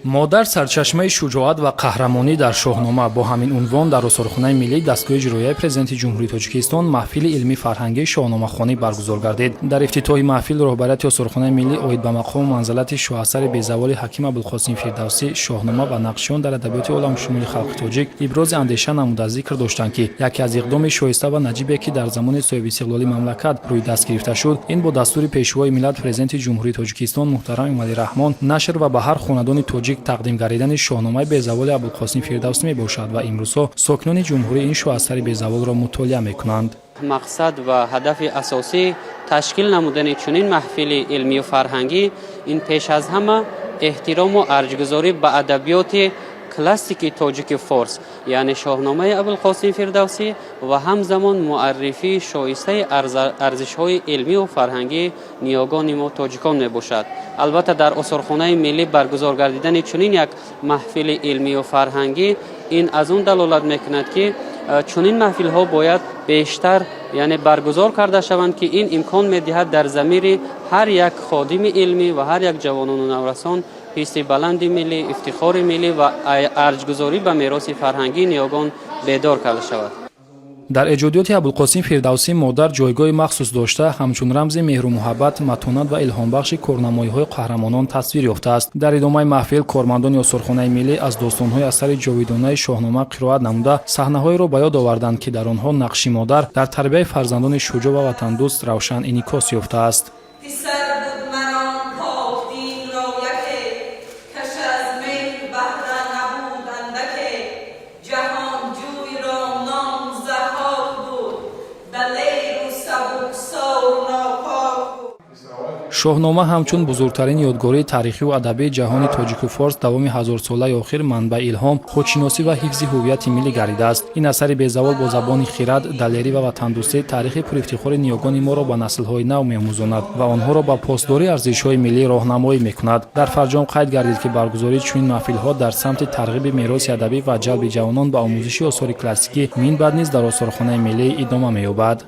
модар сарчашмаи шуҷоат ва қаҳрамонӣ дар шоҳнома бо ҳамин унвон дар осорхонаи миллии дастгоҳи иҷроияи президенти ҷумҳурии Тоҷикистон маҳфили илмӣ фарҳангии шоҳномахонӣ баргузор гардид. Дар ифтитоҳи маҳфил роҳбарияти осорхонаи миллӣ оид ба мақому манзилати шоҳасари безаволи ҳаким Абулқосим Фирдавсӣ шоҳнома ва нақшиён дар адабиёти оламушумули халқи тоҷик ибрози андеша намуда зикр доштанд ки яке аз иқдоми шоиста ва наҷибе ки дар замони соҳибистиқлолии мамлакат рӯи даст гирифта шуд, ин бо дастури пешвои миллат президенти ҷумҳурии Тоҷикистон муҳтарам Эмомалӣ Раҳмон нашр ва ба ҳар хонадони тоҷик тақдим гардидани шоҳномаи безаволи Абулқосим Фирдавсӣ мебошад ва имрӯзҳо сокинони ҷумҳурӣ ин шоҳасари безаволро мутолиа мекунанд. мақсад ва ҳадафи асосӣ ташкил намудани чунин маҳфили илмию фарҳангӣ ин пеш аз ҳама эҳтирому арҷгузорӣ ба адабиёти классики тоҷики форс, яъне шоҳномаи Абулқосим Фирдавсӣ ва ҳамзамон муаррифии шоистаи арзишҳои илмию фарҳангии ниёгони мо тоҷикон мебошад. албатта дар осорхонаи миллӣ баргузор гардидани чунин як маҳфили илмию фарҳангӣ ин аз он далолат мекунад ки чунин маҳфилҳо бояд бештар яъне баргузор карда шаванд ки ин имкон медиҳад дар замири ҳар як ходими илмӣ ва ҳар як ҷавонону наврасон ҳисси баланди миллӣ, ифтихори миллӣ ва арҷгузорӣ ба мероси фарҳангии ниёгон бедор карда шавад. дар эҷодиёти Абулқосим Фирдавсӣ модар ҷойгоҳи махсус дошта ҳамчун рамзи меҳру муҳаббат, матонат ва илҳомбахши корнамоиҳои қаҳрамонон тасвир ёфтааст. дар идомаи маҳфил кормандони осорхонаи миллӣ аз достонҳои асари ҷовидонаи шоҳнома қироат намуда саҳнаҳоеро ба ёд оварданд ки дар онҳо нақши модар дар тарбияи фарзандони шуҷоъ ва ватандӯст равшан инъикос ёфтааст. шоҳнома ҳамчун бузургтарин ёдгории таърихиву адабии ҷаҳони тоҷику форс давоми ҳазорсолаи охир манбаи илҳом, худшиносӣ ва ҳифзи ҳуввияти миллӣ гардидааст. ин асари безавол бо забони хирад, далерӣ ва ватандӯстӣ таърихи пурифтихори ниёгони моро ба наслҳои нав меомӯзонад ва онҳоро ба посдории арзишҳои миллӣ роҳнамоӣ мекунад. дар фарҷом қайд гардид ки баргузории чунин маҳфилҳо дар самти тарғиби мероси адабӣ ва ҷалби ҷавонон ба омӯзиши осори классикӣ минбаъд низ дар осорхонаи миллӣ идома меёбад.